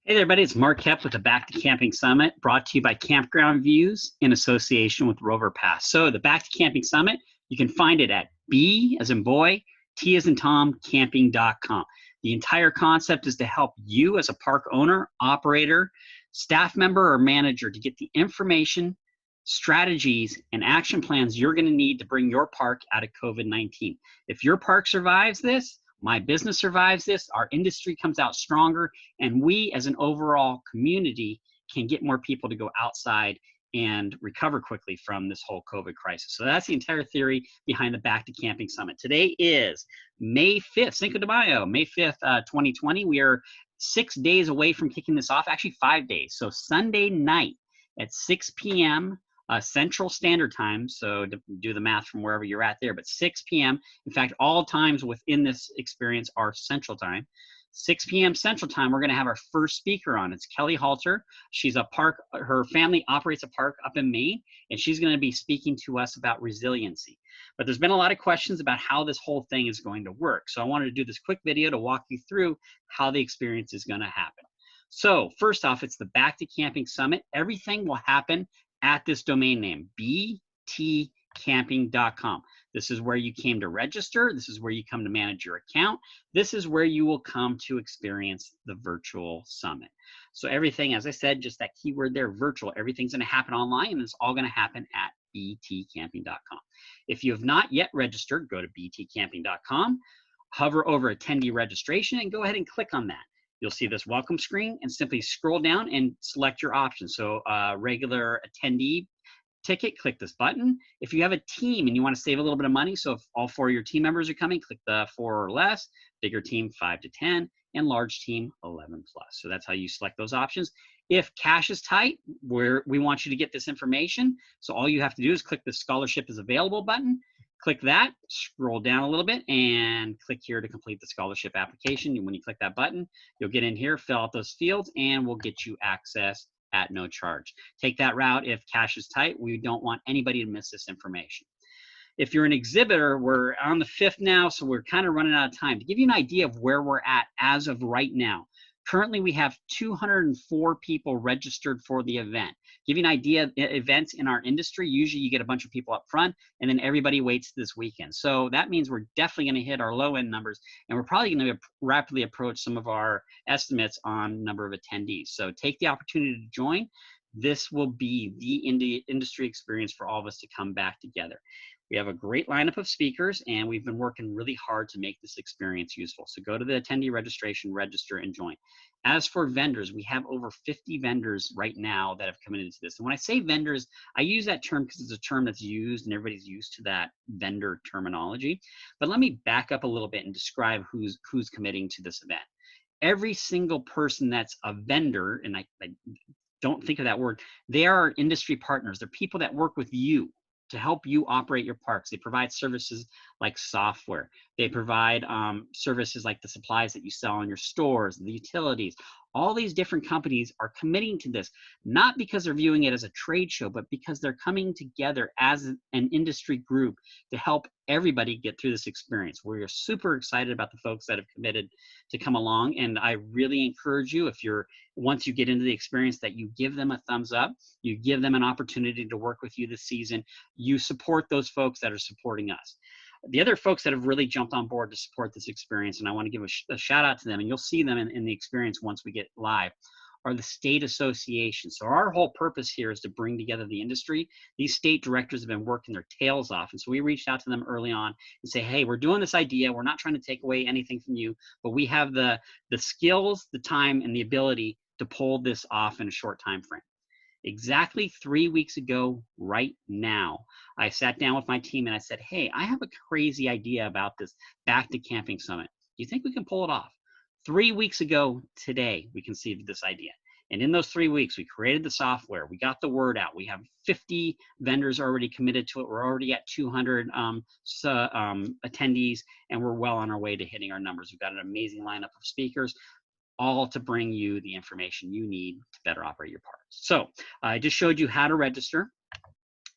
Hey there, everybody. It's Mark Kep with the Back to Camping Summit, brought to you by Campground Views in association with Rover Pass. So the Back to Camping Summit, you can find it at B as in boy, T as in Tom, camping.com. The entire concept is to help you as a park owner, operator, staff member, or manager to get the information, strategies, and action plans you're going to need to bring your park out of COVID-19. If your park survives this, my business survives this, our industry comes out stronger, and we as an overall community can get more people to go outside and recover quickly from this whole COVID crisis. So that's the entire theory behind the Back to Camping Summit. Today is May 5th, Cinco de Mayo, May 5th, 2020. We are 6 days away from kicking this off, actually 5 days. So Sunday night at 6 p.m. Central Standard Time, so do the math from wherever you're at there, but 6 p.m. In fact, all times within this experience are Central Time. 6 p.m. Central Time, we're going to have our first speaker on. It's Kelly Halter. She's a park, her family operates a park up in Maine, and she's going to be speaking to us about resiliency. But there's been a lot of questions about how this whole thing is going to work. So I wanted to do this quick video to walk you through how the experience is going to happen. So first off, it's the Back to Camping Summit. Everything will happen at this domain name, btcamping.com. This is where you came to register. This is where you come to manage your account. This is where you will come to experience the virtual summit. So everything, as I said, just that keyword there, virtual, everything's going to happen online, and it's all going to happen at btcamping.com. If you have not yet registered, go to btcamping.com, hover over attendee registration, and go ahead and click on that. You'll see this welcome screen, and simply scroll down and select your option. So regular attendee ticket, click this button. If you have a team and you want to save a little bit of money, so if all 4 of your team members are coming, click the 4 or less, bigger team 5 to 10, and large team 11 plus. So that's how you select those options. If cash is tight, we want you to get this information. So all you have to do is click the scholarship is available button. Click that, scroll down a little bit, and click here to complete the scholarship application. And when you click that button, you'll get in here, fill out those fields, and we'll get you access at no charge. Take that route if cash is tight. We don't want anybody to miss this information. If you're an exhibitor, we're on the 5th now, so we're kind of running out of time. To give you an idea of where we're at as of right now, currently we have 204 people registered for the event. Give you an idea, events in our industry, usually you get a bunch of people up front and then everybody waits this weekend. So that means we're definitely going to hit our low end numbers, and we're probably going to rapidly approach some of our estimates on number of attendees. So take the opportunity to join. This will be the industry experience for all of us to come back together. We have a great lineup of speakers, and we've been working really hard to make this experience useful. So go to the attendee registration, register, and join. As for vendors, we have over 50 vendors right now that have committed to this. And when I say vendors, I use that term because it's a term that's used and everybody's used to that vendor terminology. But let me back up a little bit and describe who's committing to this event. Every single person that's a vendor, and I don't think of that word, they are our industry partners. They're people that work with you to help you operate your parks. They provide services like software. They provide services like the supplies that you sell in your stores, the utilities. All these different companies are committing to this, not because they're viewing it as a trade show, but because they're coming together as an industry group to help everybody get through this experience. We're super excited about the folks that have committed to come along, and I really encourage you, once you get into the experience, that you give them a thumbs up, you give them an opportunity to work with you this season, you support those folks that are supporting us. The other folks that have really jumped on board to support this experience, and I want to give a shout out to them, and you'll see them in the experience once we get live, are the state associations. So our whole purpose here is to bring together the industry. These state directors have been working their tails off, and so we reached out to them early on and say, hey, we're doing this idea. We're not trying to take away anything from you, but we have the skills, the time, and the ability to pull this off in a short time frame. Exactly 3 weeks ago, right now, I sat down with my team and I said, hey, I have a crazy idea about this Back to Camping Summit. Do you think we can pull it off? 3 weeks ago today, we conceived this idea. And in those 3 weeks, we created the software. We got the word out. We have 50 vendors already committed to it. We're already at 200 attendees, and we're well on our way to hitting our numbers. We've got an amazing lineup of speakers, all to bring you the information you need to better operate your parks. So I just showed you how to register.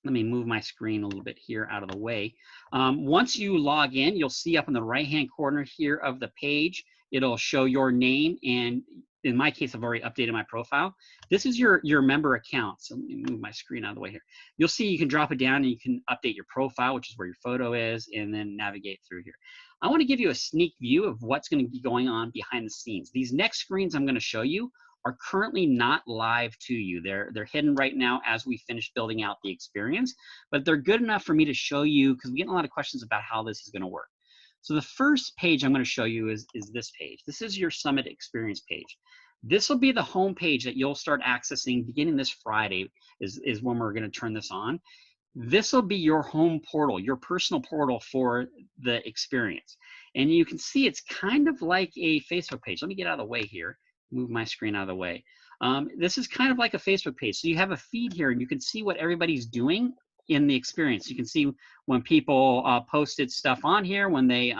Let me move my screen a little bit here out of the way. Once you log in, you'll see up in the right-hand corner here of the page, it'll show your name and in my case, I've already updated my profile. This is your member account. So let me move my screen out of the way here. You'll see you can drop it down and you can update your profile, which is where your photo is, and then navigate through here. I want to give you a sneak view of what's going to be going on behind the scenes. These next screens I'm going to show you are currently not live to you. They're hidden right now as we finish building out the experience, but they're good enough for me to show you because we get a lot of questions about how this is going to work. So the first page I'm going to show you is this page. This is your Summit Experience page. This will be the home page that you'll start accessing beginning this Friday is when we're going to turn this on. This will be your home portal, your personal portal for the experience. And you can see it's kind of like a Facebook page. Let me get out of the way here, move my screen out of the way. This is kind of like a Facebook page. So you have a feed here and you can see what everybody's doing in the experience. You can see when people posted stuff on here, when they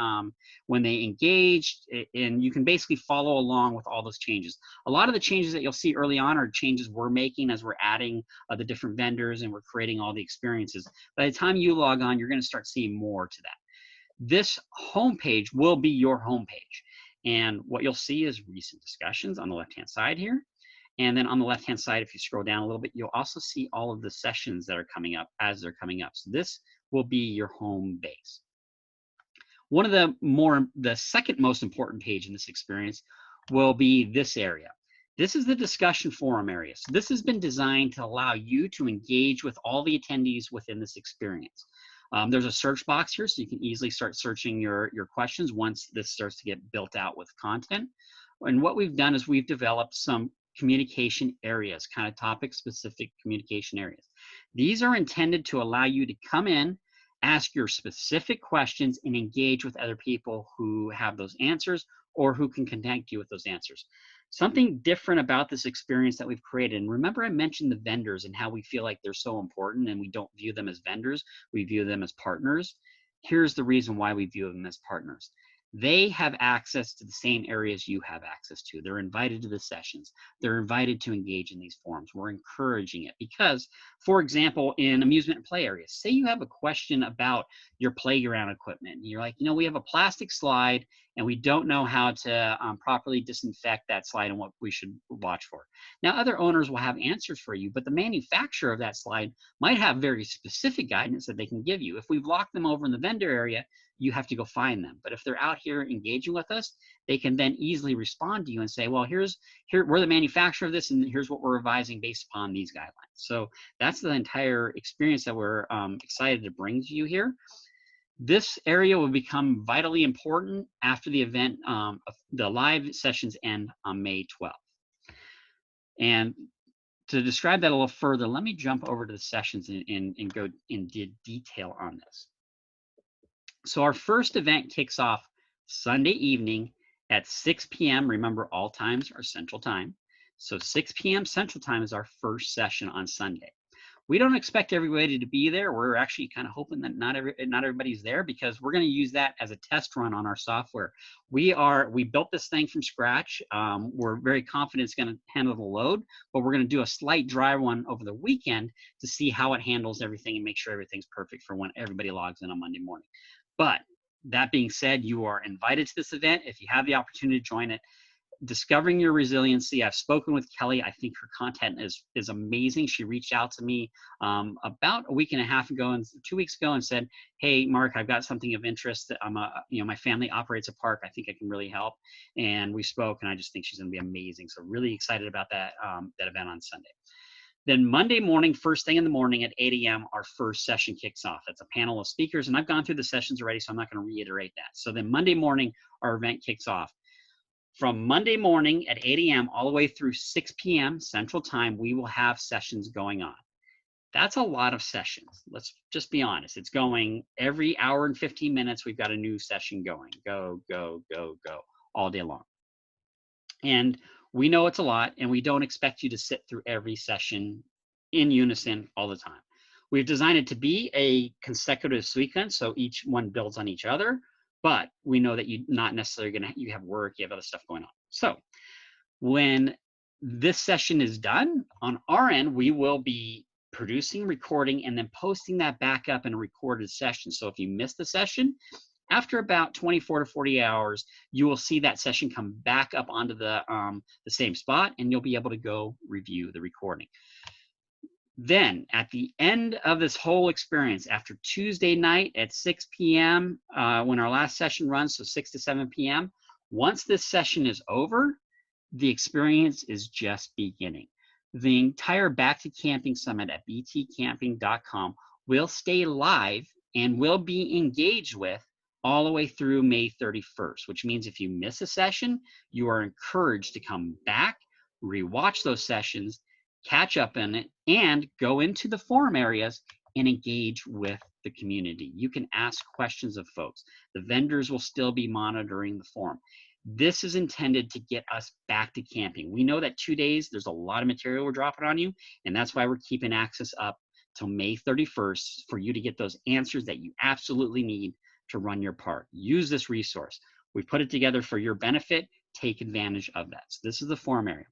engaged, and you can basically follow along with all those changes. A lot of the changes that you'll see early on are changes we're making as we're adding the different vendors and we're creating all the experiences. By the time you log on, you're going to start seeing more to that. This homepage will be your homepage. And what you'll see is recent discussions on the left-hand side here. And then on the left-hand side, if you scroll down a little bit, you'll also see all of the sessions that are coming up as they're coming up. So this will be your home base. One of the second most important page in this experience will be this area. This is the discussion forum area. So this has been designed to allow you to engage with all the attendees within this experience. There's a search box here, so you can easily start searching your questions once this starts to get built out with content. And what we've done is we've developed some communication areas, kind of topic-specific communication areas. These are intended to allow you to come in, ask your specific questions, and engage with other people who have those answers or who can connect you with those answers. Something different about this experience that we've created, and remember I mentioned the vendors and how we feel like they're so important and we don't view them as vendors, we view them as partners. Here's the reason why we view them as partners. They have access to the same areas you have access to. They're invited to the sessions. They're invited to engage in these forums. We're encouraging it because, for example, in amusement and play areas, say you have a question about your playground equipment. And you're like, you know, we have a plastic slide and we don't know how to properly disinfect that slide and what we should watch for. Now, other owners will have answers for you, but the manufacturer of that slide might have very specific guidance that they can give you. If we've locked them over in the vendor area, you have to go find them. But if they're out here engaging with us, they can then easily respond to you and say, well, here we're the manufacturer of this, and here's what we're revising based upon these guidelines. So that's the entire experience that we're excited to bring to you here. This area will become vitally important after the event. The live sessions end on May 12th. And to describe that a little further, let me jump over to the sessions and go into detail on this. So our first event kicks off Sunday evening at 6 p.m. Remember, all times are Central Time. So 6 p.m. Central Time is our first session on Sunday. We don't expect everybody to be there. We're actually kind of hoping that not everybody's there because we're going to use that as a test run on our software. We built this thing from scratch. We're very confident it's going to handle the load, but we're going to do a slight dry run over the weekend to see how it handles everything and make sure everything's perfect for when everybody logs in on Monday morning. But that being said, you are invited to this event if you have the opportunity to join it. Discovering your resiliency. I've spoken with Kelly. I think her content is amazing. She reached out to me about a week and a half ago and 2 weeks ago and said, "Hey, Mark, I've got something of interest. My family operates a park. I think I can really help." And we spoke, and I just think she's going to be amazing. So really excited about that event on Sunday. Then Monday morning, first thing in the morning at 8 a.m., our first session kicks off. It's a panel of speakers, and I've gone through the sessions already, so I'm not going to reiterate that. So then Monday morning, our event kicks off. From Monday morning at 8 a.m. all the way through 6 p.m. Central Time, we will have sessions going on. That's a lot of sessions. Let's just be honest. It's going every hour and 15 minutes. We've got a new session going. Go, go, go, go all day long. And we know it's a lot, and we don't expect you to sit through every session in unison all the time. We've designed it to be a consecutive sequence, so each one builds on each other. But we know that you're not necessarily you have work, you have other stuff going on. So when this session is done, on our end, we will be producing, recording, and then posting that back up in a recorded session. So if you missed the session, After about 24 to 40 hours, you will see that session come back up onto the same spot, and you'll be able to go review the recording. Then at the end of this whole experience, after Tuesday night at 6 p.m., when our last session runs, so 6 to 7 p.m., once this session is over, the experience is just beginning. The entire Back to Camping Summit at btcamping.com will stay live and will be engaged with all the way through May 31st, which means if you miss a session, you are encouraged to come back, rewatch those sessions, catch up in it, and go into the forum areas and engage with the community. You can ask questions of folks. The vendors will still be monitoring the forum. This is intended to get us back to camping. We know that 2 days, there's a lot of material we're dropping on you, and that's why we're keeping access up till May 31st for you to get those answers that you absolutely need to run your part. Use this resource. We put it together for your benefit. Take advantage of that. So this is the forum area.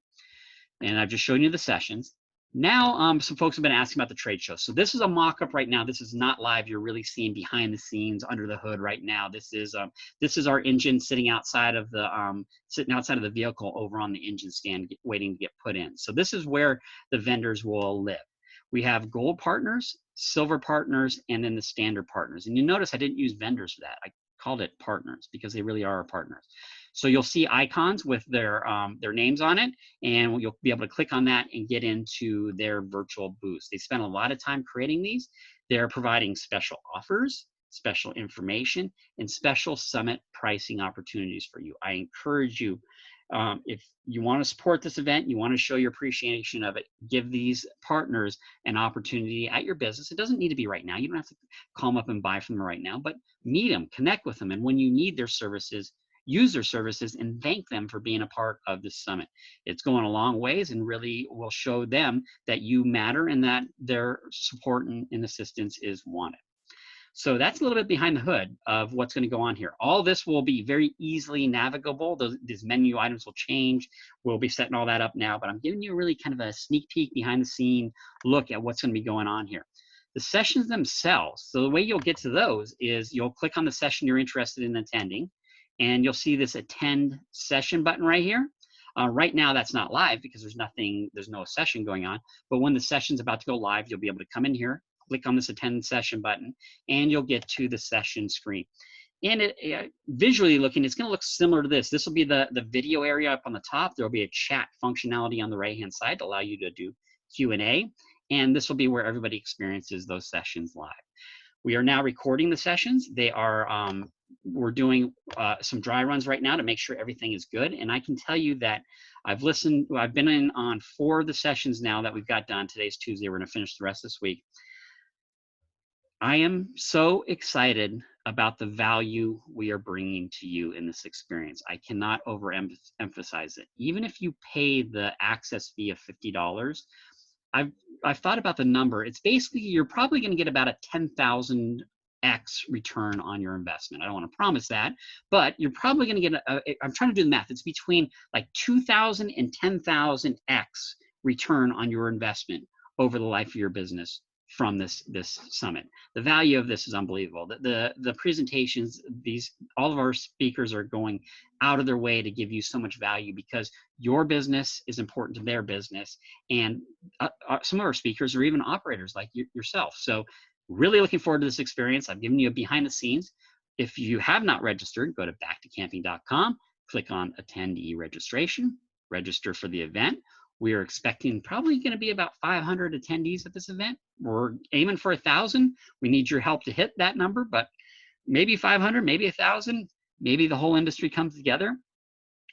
And I've just shown you the sessions. Now, some folks have been asking about the trade show. So this is a mock-up right now. This is not live. You're really seeing behind the scenes, under the hood right now. This is our engine sitting outside of the vehicle over on the engine stand, waiting to get put in. So this is where the vendors will live. We have gold partners, silver partners, and then the standard partners. And you notice I didn't use vendors for that. I called it partners because they really are our partners. So you'll see icons with their names on it, and you'll be able to click on that and get into their virtual booths. They spend a lot of time creating these. They're providing special offers, special information, and special summit pricing opportunities for you. I encourage you, if you want to support this event, you want to show your appreciation of it, give these partners an opportunity at your business. It doesn't need to be right now. You don't have to call them up and buy from them right now, but meet them, connect with them, and when you need their services, use their services and thank them for being a part of this summit. It's going a long ways and really will show them that you matter and that their support and assistance is wanted. So that's a little bit behind the hood of what's going to go on here. All this will be very easily navigable. These menu items will change. We'll be setting all that up now, but I'm giving you really kind of a sneak peek behind the scene look at what's going to be going on here. The sessions themselves, so the way you'll get to those is you'll click on the session you're interested in attending, and you'll see this attend session button right here. Right now that's not live because there's no session going on, but when the session's about to go live, you'll be able to come in here, click on this attend session button, and you'll get to the session screen. And visually looking, it's gonna look similar to this. This will be the video area up on the top. There'll be a chat functionality on the right-hand side to allow you to do Q&A, and this will be where everybody experiences those sessions live. We are now recording the sessions. They are, we're doing some dry runs right now to make sure everything is good. And I can tell you that I've been in on 4 of the sessions now that we've got done. Today's Tuesday, we're gonna finish the rest this week. I am so excited about the value we are bringing to you in this experience. I cannot overemphasize it. Even if you pay the access fee of $50, I've thought about the number. It's basically, you're probably going to get about a 10,000x return on your investment. I don't want to promise that, but you're probably going to get I'm trying to do the math. It's between like 2,000 and 10,000x return on your investment over the life of your business from this summit. The value of this is unbelievable. The presentations, all of our speakers are going out of their way to give you so much value because your business is important to their business, and some of our speakers are even operators like yourself. So really looking forward to this experience. I've given you a behind the scenes. If you have not registered, go to backtocamping.com, click on attendee registration, register for the event. We are expecting probably going to be about 500 attendees at this event. We're aiming for 1,000. We need your help to hit that number, but maybe 500, maybe 1,000, maybe the whole industry comes together.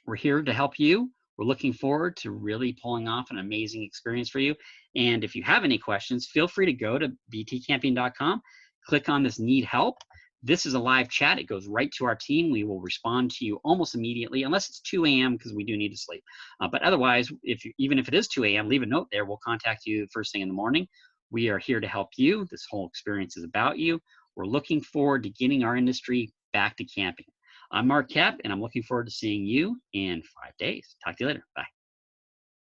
We're here to help you. We're looking forward to really pulling off an amazing experience for you. And if you have any questions, feel free to go to btcamping.com, click on this need help. This is a live chat. It goes right to our team. We will respond to you almost immediately, unless it's 2 a.m. because we do need to sleep. But otherwise, even if it is 2 a.m., leave a note there. We'll contact you first thing in the morning. We are here to help you. This whole experience is about you. We're looking forward to getting our industry back to camping. I'm Mark Kapp, and I'm looking forward to seeing you in 5 days. Talk to you later. Bye.